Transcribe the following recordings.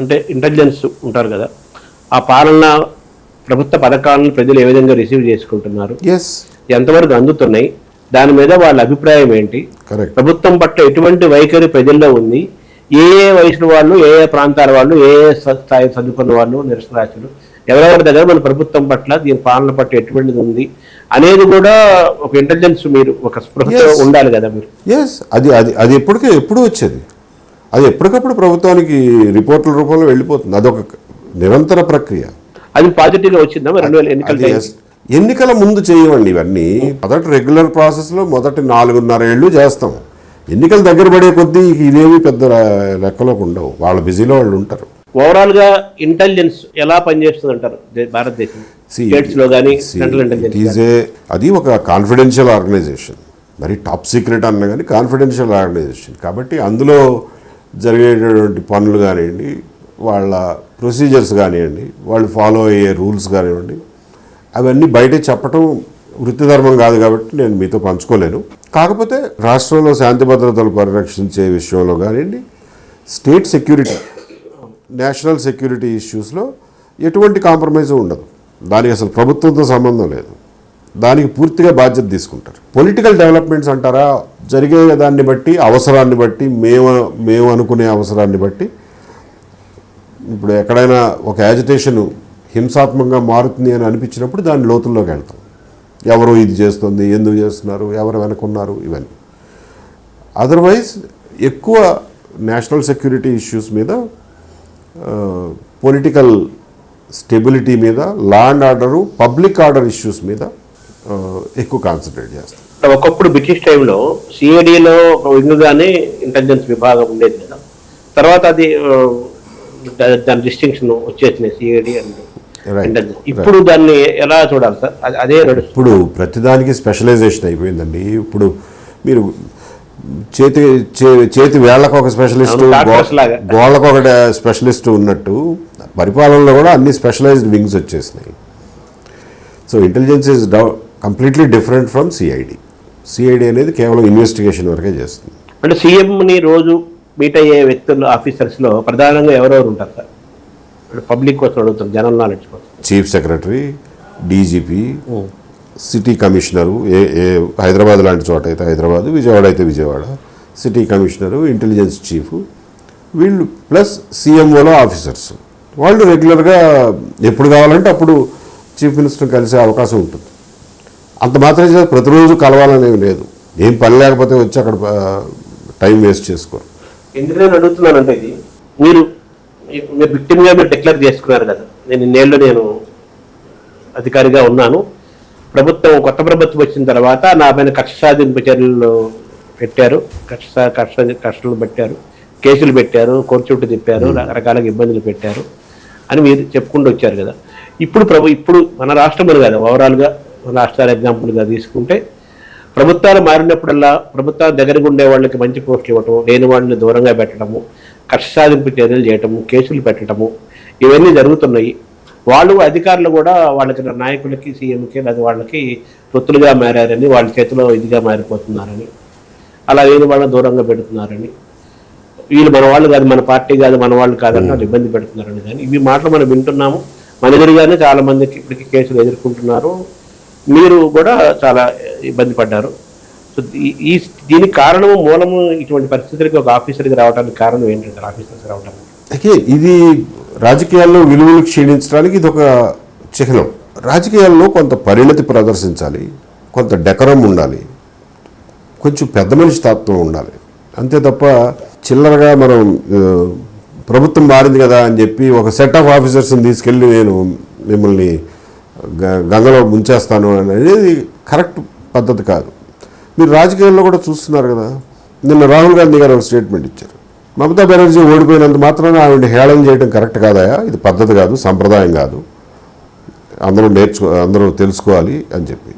అంటే ఇంటెలిజెన్స్ ఉంటారు కదా, ఆ పాలన ప్రభుత్వ పథకాలను ప్రజలు ఏ విధంగా రిసీవ్ చేసుకుంటున్నారు, ఎంతవరకు అందుతున్నాయి, దాని మీద వాళ్ళ అభిప్రాయం ఏంటి, ప్రభుత్వం పట్ల ఎటువంటి వైఖరి ప్రజల్లో ఉంది, ఏ ఏ వయసుల వాళ్ళు, ఏ ఏ ప్రాంతాల వాళ్ళు, ఏ ఏ స్థాయి చదువుకున్న వాళ్ళు, నిరసరాశులు ఎవరెవరి దగ్గర మన ప్రభుత్వం పట్ల దీని పాలన పట్ల ఎటువంటిది ఉంది అనేది కూడా ఒక ఇంటెలిజెన్స్, మీరు ఒక స్పృహతో ఉండాలి కదా మీరు. అది అది అది ఎప్పుడు వచ్చేది, అది ఎప్పటికప్పుడు ప్రభుత్వానికి రిపోర్టుల రూపంలో వెళ్ళిపోతుంది. అదొక నిరంతర ప్రక్రియ. అది పాజిటివ్గా వచ్చిందా 2000 ఎన్నికల ముందు చేయవండి ఇవన్నీ. మొదటి రెగ్యులర్ ప్రాసెస్లో మొదటి 4.5 ఏళ్ళు చేస్తాం. ఎన్నికలు దగ్గర పడే కొద్దీ ఇదేమి పెద్ద లెక్కలోకి ఉండవు, వాళ్ళ బిజీలో వాళ్ళు ఉంటారు. ఓవరాల్గా ఇంటెలిజెన్స్ ఎలా పనిచేస్తుంది అంటారు భారతదేశం? అది ఒక కాన్ఫిడెన్షియల్ ఆర్గనైజేషన్, మరి టాప్ సీక్రెట్ అన్న కానీ కాన్ఫిడెన్షియల్ ఆర్గనైజేషన్ కాబట్టి అందులో జరిగేటటువంటి పనులు కానివ్వండి, వాళ్ళ ప్రొసీజర్స్ కానివ్వండి, వాళ్ళు ఫాలో అయ్యే రూల్స్ కానివ్వండి, అవన్నీ బయట చెప్పటం వృత్తిధర్మం కాదు కాబట్టి నేను మీతో పంచుకోలేను. కాకపోతే రాష్ట్రంలో శాంతి భద్రతలు పరిరక్షించే విషయంలో కానివ్వండి, స్టేట్ సెక్యూరిటీ, నేషనల్ సెక్యూరిటీ ఇష్యూస్లో ఎటువంటి కాంప్రమైజ్ ఉండదు. దానికి అసలు ప్రభుత్వంతో సంబంధం లేదు, దానికి పూర్తిగా బాధ్యత తీసుకుంటారు. పొలిటికల్ డెవలప్మెంట్స్ అంటారా, జరిగే దాన్ని బట్టి, అవసరాన్ని బట్టి, మేము అనుకునే అవసరాన్ని బట్టి, ఇప్పుడు ఎక్కడైనా ఒక యాజిటేషన్ హింసాత్మకంగా మారుతుంది అని అనిపించినప్పుడు దాని లోతుల్లోకి వెళ్తాం. ఎవరు ఇది చేస్తుంది, ఎందుకు చేస్తున్నారు, ఎవరు వెనుకున్నారు, ఇవన్నీ. అదర్వైజ్ ఎక్కువ నేషనల్ సెక్యూరిటీ ఇష్యూస్ మీద, పొలిటికల్ స్టెబిలిటీ మీద, law and order, public order issues మీద ఎక్కువ కాన్సన్ట్రేట్ చేస్తాం. ఒకప్పుడు బ్రిటిష్ టైంలో సిఐడిలో ఒక వింగ్గానే ఇంటెలిజెన్స్ విభాగం ఉండేది కదా, తర్వాత అది దాని డిస్టింక్షన్ వచ్చేసినాయి సిఐడి అంటే. ఇప్పుడు దాన్ని ఎలా చూడాలి సార్? అదే ఇప్పుడు ప్రతిదానికి స్పెషలైజేషన్ అయిపోయిందండి. ఇప్పుడు మీరు చేతి వేళ్లకు ఒక స్పెషలిస్టు, గోళ్ళకు ఒక స్పెషలిస్టు ఉన్నట్టు పరిపాలనలో కూడా అన్ని స్పెషలైజ్డ్ వింగ్స్ వచ్చేసినాయి. So intelligence is completely different from CID. CID అనేది కేవలం ఇన్వెస్టిగేషన్ వరకే చేస్తుంది. అంటే సీఎంని రోజు మీట్ అయ్యే వ్యక్తులు, ఆఫీసర్స్లో ప్రధానంగా ఎవరెవరు ఉంటారు సార్? పబ్లిక్ కోసం అడుగుతారు, జనరల్ నాలెడ్జ్ కోసం. Chief secretary, DGP, city commissioner, Hyderabad లాంటి చోట అయితే హైదరాబాదు, విజయవాడ అయితే Vijayawada, city commissioner, intelligence chief, వీళ్ళు ప్లస్ సిఎంఓలో ఆఫీసర్స్. వాళ్ళు రెగ్యులర్గా ఎప్పుడు కావాలంటే అప్పుడు చీఫ్ మినిస్టర్ కలిసే అవకాశం ఉంటుంది. అంత మాత్రం చేసి ప్రతిరోజు కలవాలనేవి లేదు. ఏం పని లేకపోతే వచ్చి అక్కడ టైం వేస్ట్ చేసుకోరు. ఎందుకు నేను అడుగుతున్నానంటే, ఇది మీరు విక్టిమ్గా మీరు డిక్లేర్ చేసుకున్నారు కదా, నేను అధికారిగా ఉన్నాను, కొత్త ప్రభుత్వం వచ్చిన తర్వాత నా పైన కక్ష సాధింపు చర్యలు పెట్టారు, కక్షలు పెట్టారు, కేసులు పెట్టారు, కోర్టు చుట్టూ తిప్పారు, రకరకాల ఇబ్బందులు పెట్టారు అని మీరు చెప్పుకుంటూ వచ్చారు కదా. ఇప్పుడు మన రాష్ట్రం కదా, ఓవరాల్గా మన రాష్ట్రాల ఎగ్జాంపుల్గా తీసుకుంటే, ప్రభుత్వాలు మారినప్పుడల్లా ప్రభుత్వాల దగ్గరకు ఉండే వాళ్ళకి మంచి పోస్టులు ఇవ్వటము, లేని వాళ్ళని దూరంగా పెట్టడము, కక్ష సాధింపు చర్యలు చేయటము, కేసులు పెట్టడము, ఇవన్నీ జరుగుతున్నాయి. వాళ్ళు అధికారులు కూడా వాళ్ళకి, నాయకులకి, సీఎంకి లేదా వాళ్ళకి తొత్తులుగా మారారని, వాళ్ళ చేతిలో ఇదిగా మారిపోతున్నారని, అలా లేని వాళ్ళని దూరంగా పెడుతున్నారని, వీళ్ళు మన వాళ్ళు కాదు, మన పార్టీ కాదు, మన వాళ్ళు కాదని వాళ్ళు ఇబ్బంది పెడుతున్నారని, కానీ ఇవి మాటలు మనం వింటున్నాము. మన ఎదురుగానే చాలామందికి ఇప్పటికీ కేసులు ఎదుర్కొంటున్నారు. మీరు కూడా చాలా ఇబ్బంది పడ్డారు. సో దీనికి కారణము, మూలము, ఇటువంటి పరిస్థితులకి ఒక ఆఫీసర్కి రావడానికి కారణం ఏంటంటారు? ఆఫీసర్కి రావడానికి ఇది రాజకీయాల్లో విలువలు క్షీణించడానికి ఇది ఒక చిహ్నం. రాజకీయాల్లో కొంత పరిణతి ప్రదర్శించాలి, కొంత డెకరం ఉండాలి, కొంచెం పెద్ద మనిషి తత్వం ఉండాలి. అంతే తప్ప చిల్లరగా మనం ప్రభుత్వం మారింది కదా అని చెప్పి ఒక సెట్ ఆఫ్ ఆఫీసర్స్ని తీసుకెళ్ళి నేను మిమ్మల్ని గంగలో ముంచేస్తాను అనేది కరెక్ట్ పద్ధతి కాదు. మీరు రాజకీయాల్లో కూడా చూస్తున్నారు కదా, నిన్న రాహుల్ గాంధీ గారు ఒక స్టేట్మెంట్ ఇచ్చారు. మమతా బెనర్జీ ఓడిపోయినంత మాత్రాన ఆవిడ హేళన చేయడం కరెక్ట్ కాదాయా, ఇది పద్ధతి కాదు, సంప్రదాయం కాదు, అందరూ తెలుసుకోవాలి అని చెప్పి.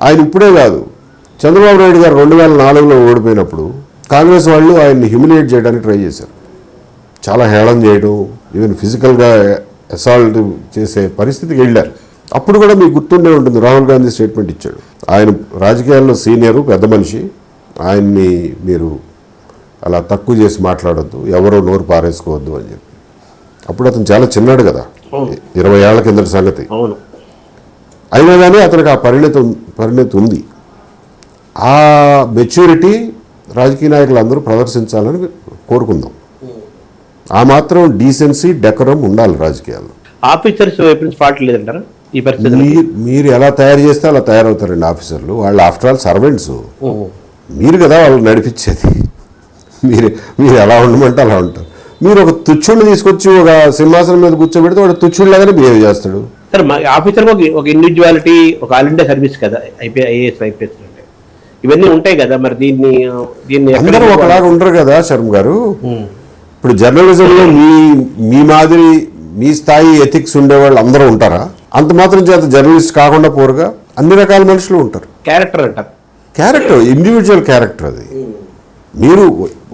ఆయన ఇప్పుడే కాదు, చంద్రబాబు నాయుడు గారు 2004లో ఓడిపోయినప్పుడు కాంగ్రెస్ వాళ్ళు ఆయన్ని హ్యూమిలియేట్ చేయడానికి ట్రై చేశారు. చాలా హేళన చేయడం, ఈవెన్ ఫిజికల్గా అసాల్ట్ చేసే పరిస్థితికి వెళ్ళారు. అప్పుడు కూడా మీకు గుర్తుండే ఉంటుంది, రాహుల్ గాంధీ స్టేట్మెంట్ ఇచ్చాడు, ఆయన రాజకీయాల్లో సీనియరు, పెద్ద మనిషి, ఆయన్ని మీరు అలా తక్కువ చేసి మాట్లాడొద్దు, ఎవరో నోరు పారేసుకోవద్దు అని చెప్పి. అప్పుడు అతను చాలా చిన్నాడు కదా, అవును. 20 ఏళ్ల కిందటి సంగతి. అవును. అయినా కానీ అతనికి ఆ పరిణతి ఉంది. ఆ మెచ్యూరిటీ రాజకీయ నాయకులు అందరూ ప్రదర్శించాలని కోరుకుందాం. ఆ మాత్రం డీసెన్సీ డెకరం ఉండాలి రాజకీయాల్లో. ఆఫీసర్స్ వైపు నుంచి ఫాల్ట్ లేదంటారా ఈ పరిస్థితి? మీరు ఎలా తయారు చేస్తే అలా తయారవుతారండి ఆఫీసర్లు. వాళ్ళు ఆఫ్టర్ ఆల్ సర్వెంట్స్. మీరు కదా వాళ్ళు నడిపించేది. మీరు ఎలా ఉండమంటే అలా ఉంటారు. మీరు ఒక తుచ్చుడిని తీసుకొచ్చి ఒక సింహాసనం మీద కూర్చోబెడితే వాడు తుచ్చుడిలాగానే బిహేవ్ చేస్తాడు. సరే, మా ఆఫీసర్ ఒక ఇండివిజువాలిటీ, ఒక ఆల్ ఇండియా సర్వీస్ కదా ఐఏఎస్ ఐపీఎస్ అంటే, ఇవన్నీ ఉంటాయి కదా. మరి దీన్ని అందరూ ఒకలాగా ఉండరు కదా శర్మ గారు. ఇప్పుడు జర్నలిజంలో మీ మాదిరి మీ స్థాయి ఎథిక్స్ ఉండేవాళ్ళు అందరూ ఉంటారా? అంత మాత్రం చేత జర్నలిస్ట్ కాకుండా పోరుగా అన్ని రకాల మనుషులు ఉంటారు. క్యారెక్టర్ అంటారు. క్యారెక్టర్, ఇండివిజువల్ క్యారెక్టర్ అది. మీరు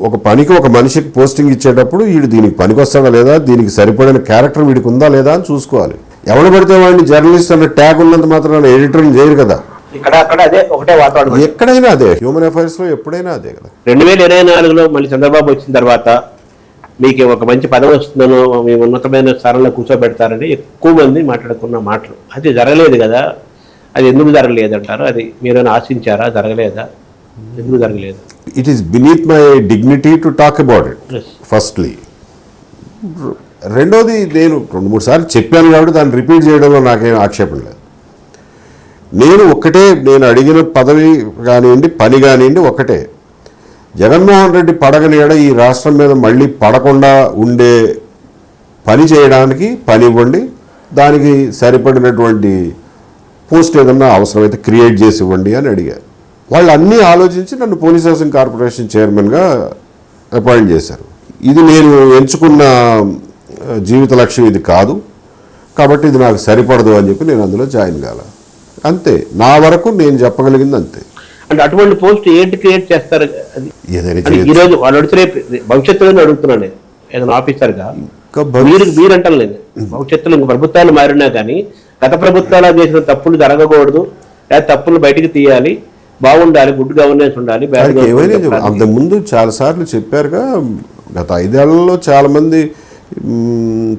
ఒక పనికి ఒక మనిషికి పోస్టింగ్ ఇచ్చేటప్పుడు వీడు దీనికి పనికి వస్తాడా లేదా, దీనికి సరిపడిన క్యారెక్టర్ వీడికి ఉందా లేదా అని చూసుకోవాలి. ఎవరు పడితే వాడిని జర్నలిస్ట్ అనే ట్యాగ్ ఉన్నంత మాత్రం ఎడిటర్ని చేయరు కదా. అక్కడ అదే ఒకటే వాతావరణం. ఎక్కడైనా అదే, హ్యూమన్ అఫైర్స్లో ఎప్పుడైనా అదే కదా. 2024లో మళ్ళీ చంద్రబాబు వచ్చిన తర్వాత మీకు ఒక మంచి పదవి వస్తుందనో, మీ ఉన్నతమైన స్థానంలో కూర్చోబెడతారని ఎక్కువ మంది మాట్లాడుకున్న మాటలు. అది జరగలేదు కదా. అది ఎందుకు జరగలేదు అంటారు? అది మీరైనా ఆశించారా? జరగలేదా? ఎందుకు జరగలేదు? It is beneath my dignity to talk about it firstly. రెండోది, నేను 2-3 సార్లు చెప్పాను కాబట్టి దాన్ని రిపీట్ చేయడంలో నాకేం ఆక్షేపం లేదు. నేను అడిగిన పదవి కానివ్వండి, పని కానివ్వండి ఒక్కటే. జగన్మోహన్ రెడ్డి పడగనేడ ఈ రాష్ట్రం మీద మళ్ళీ పడకుండా ఉండే పని చేయడానికి పని ఇవ్వండి, దానికి సరిపడినటువంటి పోస్ట్ ఏదన్నా అవసరమైతే క్రియేట్ చేసి ఇవ్వండి అని అడిగారు. వాళ్ళు అన్నీ ఆలోచించి నన్ను పోలీస్ హౌసింగ్ కార్పొరేషన్ చైర్మన్గా అపాయింట్ చేశారు. ఇది నేను ఎంచుకున్న జీవిత లక్ష్యం ఇది కాదు, కాబట్టి ఇది నాకు సరిపడదు అని చెప్పి నేను అందులో జాయిన్ కాల. అంతే, నా వరకు నేను చెప్పగలిగింది అంతే. అంటే అటువంటి పోస్ట్ ఏంటి క్రియేట్ చేస్తారు? ఈ రోజు వాళ్ళు అడుగుతున్న భవిష్యత్తులో అడుగుతున్నాను నేను, ఏదైనా ఆఫీసర్గా మీరు అంటాను లేదు. భవిష్యత్తులో ఇంక ప్రభుత్వాలు మారినా కానీ గత ప్రభుత్వాలు చేసిన తప్పులు జరగకూడదు, లేదా తప్పులు బయటికి తీయాలి, బాగుండాలి, గుడ్ గవర్నెన్స్ ఉండాలి. అంతకుముందు చాలాసార్లు చెప్పారుగా, గత 5 ఏళ్లలో చాలామంది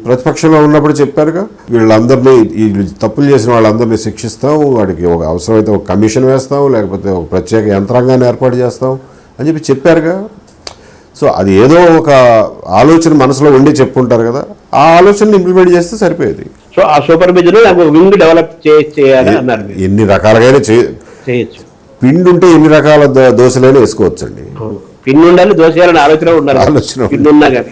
ప్రతిపక్షంలో ఉన్నప్పుడు చెప్పారుగా, వీళ్ళందరినీ ఈ తప్పులు చేసిన వాళ్ళందరినీ శిక్షిస్తాం, వాడికి ఒక అవసరమైతే ఒక కమిషన్ వేస్తాం, లేకపోతే ఒక ప్రత్యేక యంత్రాంగాన్ని ఏర్పాటు చేస్తాం అని చెప్పి చెప్పారుగా. సో అది ఏదో ఒక ఆలోచన మనసులో ఉండి చెప్పుకుంటారు కదా, ఆ ఆలోచనని ఇంప్లిమెంట్ చేస్తే సరిపోయేది. సో ఆ సూపర్విజన్ వింగ్ డెవలప్ చేయాలి అన్నారు. ఎన్ని రకాలుగానే చేయొచ్చు. పిండి ఉంటే ఎన్ని రకాల దోశలైనా వేసుకోవచ్చండి. పిండి ఉండాలి, దోశ చేయాలని ఆలోచన ఉండాలి. ఆలోచన పిండి ఉన్నా కానీ